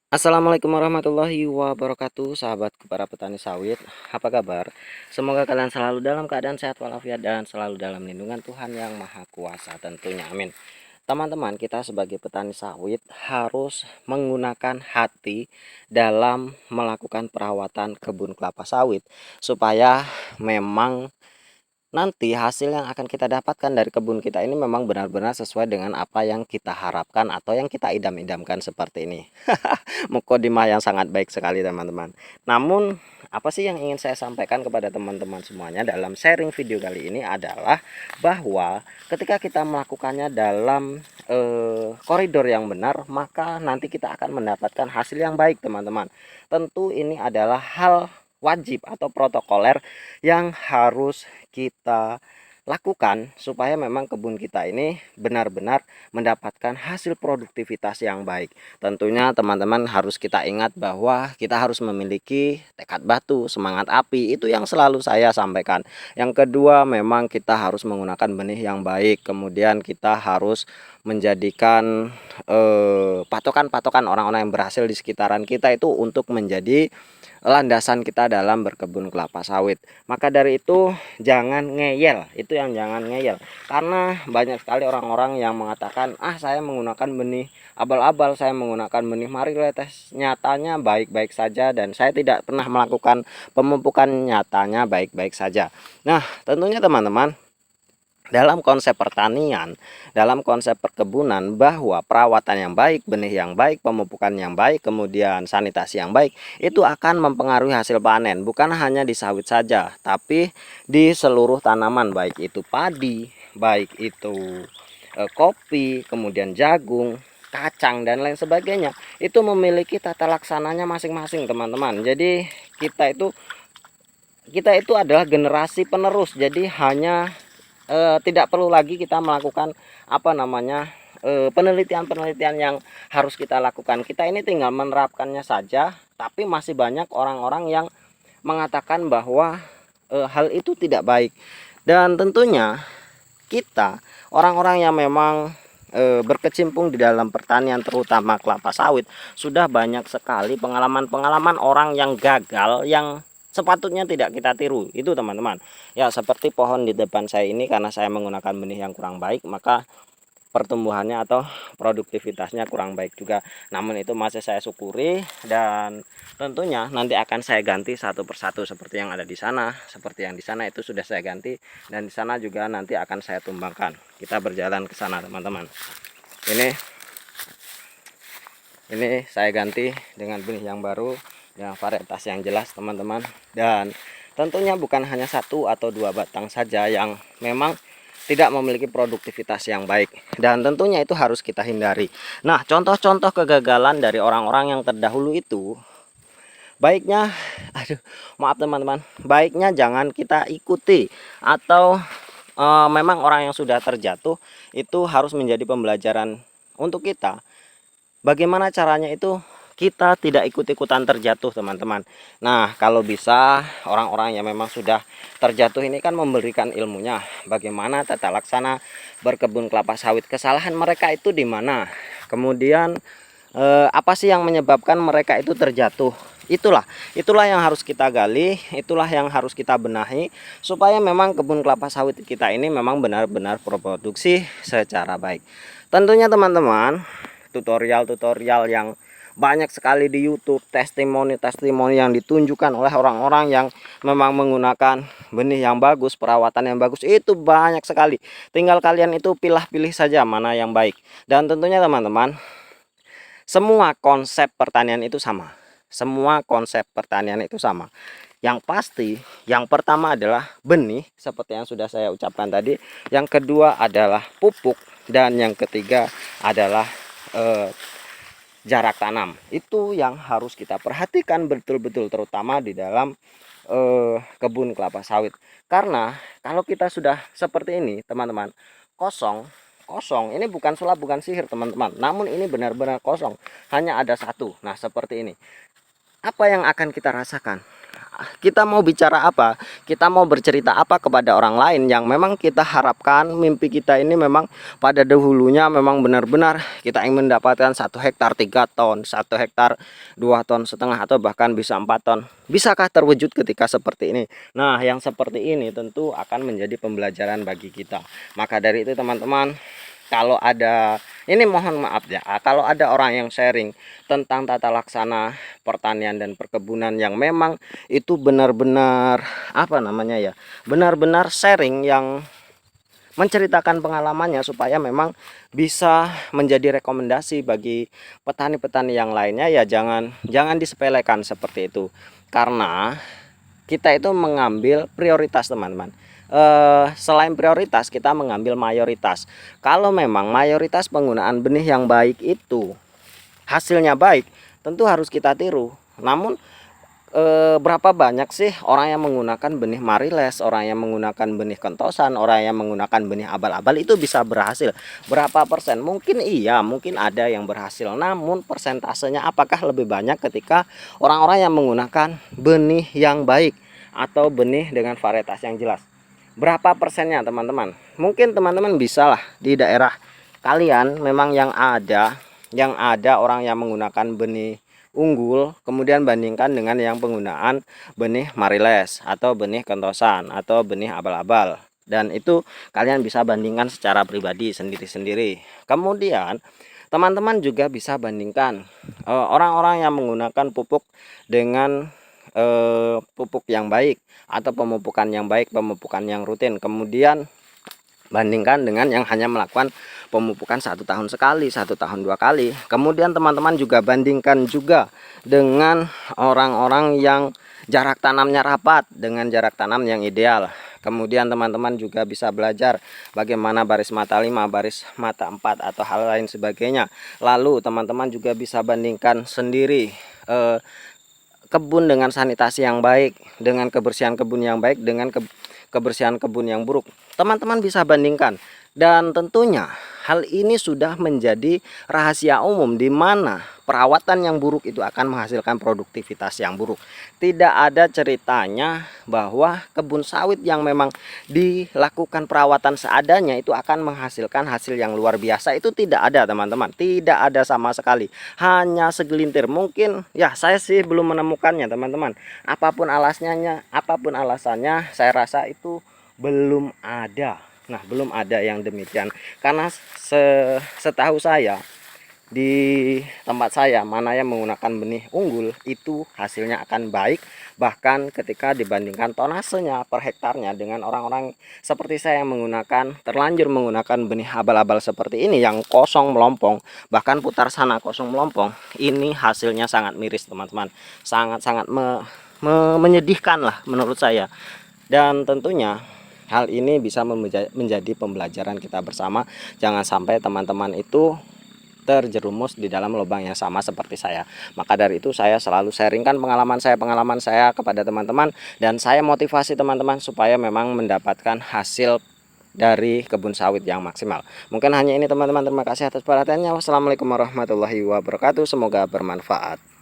Assalamualaikum warahmatullahi wabarakatuh, sahabat para petani sawit. Apa kabar? Semoga kalian selalu dalam keadaan sehat walafiat dan selalu dalam lindungan Tuhan yang Maha Kuasa tentunya. Amin. Teman-teman, kita sebagai petani sawit harus menggunakan hati dalam melakukan perawatan kebun kelapa sawit supaya memang nanti hasil yang akan kita dapatkan dari kebun kita ini memang benar-benar sesuai dengan apa yang kita harapkan atau yang kita idam-idamkan seperti ini. Mukodimah yang sangat baik sekali teman-teman. Namun apa sih yang ingin saya sampaikan kepada teman-teman semuanya dalam sharing video kali ini adalah bahwa ketika kita melakukannya dalam koridor yang benar, maka nanti kita akan mendapatkan hasil yang baik teman-teman. Tentu ini adalah hal wajib atau protokoler yang harus kita lakukan supaya memang kebun kita ini benar-benar mendapatkan hasil produktivitas yang baik. Tentunya teman-teman harus kita ingat bahwa kita harus memiliki tekad batu, semangat api, itu yang selalu saya sampaikan. Yang kedua, memang kita harus menggunakan benih yang baik. Kemudian kita harus menjadikan patokan-patokan orang-orang yang berhasil di sekitaran kita itu untuk menjadi landasan kita dalam berkebun kelapa sawit. Maka dari itu jangan ngeyel, itu yang jangan ngeyel. Karena banyak sekali orang-orang yang mengatakan, saya menggunakan benih abal-abal, saya menggunakan benih mariletes, nyatanya baik-baik saja dan saya tidak pernah melakukan pemupukan, nyatanya baik-baik saja. Nah, tentunya teman-teman, dalam konsep pertanian, dalam konsep perkebunan, bahwa perawatan yang baik, benih yang baik, pemupukan yang baik, kemudian sanitasi yang baik, itu akan mempengaruhi hasil panen. Bukan hanya di sawit saja, tapi di seluruh tanaman, baik itu padi, baik itu kopi, kemudian jagung, kacang, dan lain sebagainya. Itu memiliki tata laksananya masing-masing teman-teman. Jadi kita itu adalah generasi penerus. Jadi hanya tidak perlu lagi kita melakukan penelitian-penelitian yang harus kita lakukan. Kita ini tinggal menerapkannya saja, tapi masih banyak orang-orang yang mengatakan bahwa hal itu tidak baik. Dan tentunya kita, orang-orang yang memang berkecimpung di dalam pertanian terutama kelapa sawit, sudah banyak sekali pengalaman-pengalaman orang yang gagal yang sepatutnya tidak kita tiru. Itu teman-teman ya, seperti pohon di depan saya ini, karena saya menggunakan benih yang kurang baik, maka pertumbuhannya atau produktivitasnya kurang baik juga. Namun itu masih saya syukuri, dan tentunya nanti akan saya ganti satu persatu seperti yang ada di sana, seperti yang di sana itu sudah saya ganti, dan di sana juga nanti akan saya tumbangkan. Kita berjalan ke sana teman-teman. Ini saya ganti dengan benih yang baru, yang varietas yang jelas teman-teman, dan tentunya bukan hanya satu atau dua batang saja yang memang tidak memiliki produktivitas yang baik, dan tentunya itu harus kita hindari. Nah, contoh-contoh kegagalan dari orang-orang yang terdahulu itu baiknya, maaf teman-teman, baiknya jangan kita ikuti, atau memang orang yang sudah terjatuh itu harus menjadi pembelajaran untuk kita. Bagaimana caranya itu kita tidak ikut-ikutan terjatuh teman-teman. Nah, kalau bisa orang-orang yang memang sudah terjatuh ini kan memberikan ilmunya, bagaimana tata laksana berkebun kelapa sawit, kesalahan mereka itu di mana, kemudian apa sih yang menyebabkan mereka itu terjatuh. Itulah yang harus kita gali, itulah yang harus kita benahi, supaya memang kebun kelapa sawit kita ini memang benar-benar berproduksi secara baik. Tentunya teman-teman, tutorial-tutorial yang banyak sekali di YouTube, testimoni-testimoni yang ditunjukkan oleh orang-orang yang memang menggunakan benih yang bagus, perawatan yang bagus, itu banyak sekali. Tinggal kalian itu pilih-pilih saja mana yang baik. Dan tentunya teman-teman, semua konsep pertanian itu sama. Semua konsep pertanian itu sama. Yang pasti, yang pertama adalah benih, seperti yang sudah saya ucapkan tadi. Yang kedua adalah pupuk, dan yang ketiga adalah jarak tanam. Itu yang harus kita perhatikan betul-betul, terutama di dalam kebun kelapa sawit. Karena kalau kita sudah seperti ini teman-teman, kosong ini bukan sulap, bukan sihir teman-teman, namun ini benar-benar kosong, hanya ada satu. Nah, seperti ini, apa yang akan kita rasakan? kita mau bicara apa, kita mau bercerita apa kepada orang lain yang memang kita harapkan mimpi kita ini memang pada dahulunya memang benar-benar kita ingin mendapatkan 1 hektar 3 ton, 1 hektar 2,5 ton, atau bahkan bisa 4 ton. Bisakah terwujud ketika seperti ini? Nah, yang seperti ini tentu akan menjadi pembelajaran bagi kita. Maka dari itu teman-teman, kalau ada, ini mohon maaf ya, kalau ada orang yang sharing tentang tata laksana pertanian dan perkebunan yang memang itu benar-benar apa namanya ya, benar-benar sharing yang menceritakan pengalamannya supaya memang bisa menjadi rekomendasi bagi petani-petani yang lainnya, ya jangan disepelekan seperti itu. Karena kita itu mengambil prioritas teman-teman. Selain prioritas, kita mengambil mayoritas. Kalau memang mayoritas penggunaan benih yang baik itu hasilnya baik, tentu harus kita tiru. Namun berapa banyak sih orang yang menggunakan benih Mariles, orang yang menggunakan benih kentosan, orang yang menggunakan benih abal-abal itu bisa berhasil? Berapa persen? Mungkin iya, mungkin ada yang berhasil. Namun persentasenya apakah lebih banyak ketika orang-orang yang menggunakan benih yang baik atau benih dengan varietas yang jelas? Berapa persennya teman-teman? Mungkin teman-teman bisa lah di daerah kalian memang yang ada orang yang menggunakan benih unggul, kemudian bandingkan dengan yang penggunaan benih Mariles atau benih kentosan atau benih abal-abal, dan itu kalian bisa bandingkan secara pribadi sendiri-sendiri. Kemudian teman-teman juga bisa bandingkan orang-orang yang menggunakan pupuk dengan pupuk yang baik atau pemupukan yang baik, pemupukan yang rutin. Kemudian bandingkan dengan yang hanya melakukan pemupukan 1 tahun sekali, 1 tahun 2 kali. Kemudian teman-teman juga bandingkan juga dengan orang-orang yang jarak tanamnya rapat dengan jarak tanam yang ideal. Kemudian teman-teman juga bisa belajar bagaimana baris mata 5, baris mata 4 atau hal lain sebagainya. Lalu teman-teman juga bisa bandingkan sendiri kebun dengan sanitasi yang baik, dengan kebersihan kebun yang baik, dengan kebersihan kebun yang buruk. Teman-teman bisa bandingkan, dan tentunya hal ini sudah menjadi rahasia umum di mana perawatan yang buruk itu akan menghasilkan produktivitas yang buruk. Tidak ada ceritanya bahwa kebun sawit yang memang dilakukan perawatan seadanya itu akan menghasilkan hasil yang luar biasa. Itu tidak ada teman-teman, tidak ada sama sekali. Hanya segelintir, mungkin ya saya sih belum menemukannya teman-teman. Apapun alasannya, saya rasa itu belum ada. Nah, belum ada yang demikian, karena setahu saya di tempat saya mana yang menggunakan benih unggul itu hasilnya akan baik, bahkan ketika dibandingkan tonasenya per hektarnya dengan orang-orang seperti saya yang terlanjur menggunakan benih abal-abal seperti ini yang kosong melompong, bahkan putar sana kosong melompong. Ini hasilnya sangat miris teman-teman, sangat-sangat menyedihkan lah menurut saya. Dan tentunya hal ini bisa menjadi pembelajaran kita bersama. Jangan sampai teman-teman itu terjerumus di dalam lubang yang sama seperti saya. Maka dari itu saya selalu sharingkan pengalaman saya kepada teman-teman, dan saya motivasi teman-teman supaya memang mendapatkan hasil dari kebun sawit yang maksimal. Mungkin hanya ini teman-teman. Terima kasih atas perhatiannya. Wassalamualaikum warahmatullahi wabarakatuh. Semoga bermanfaat.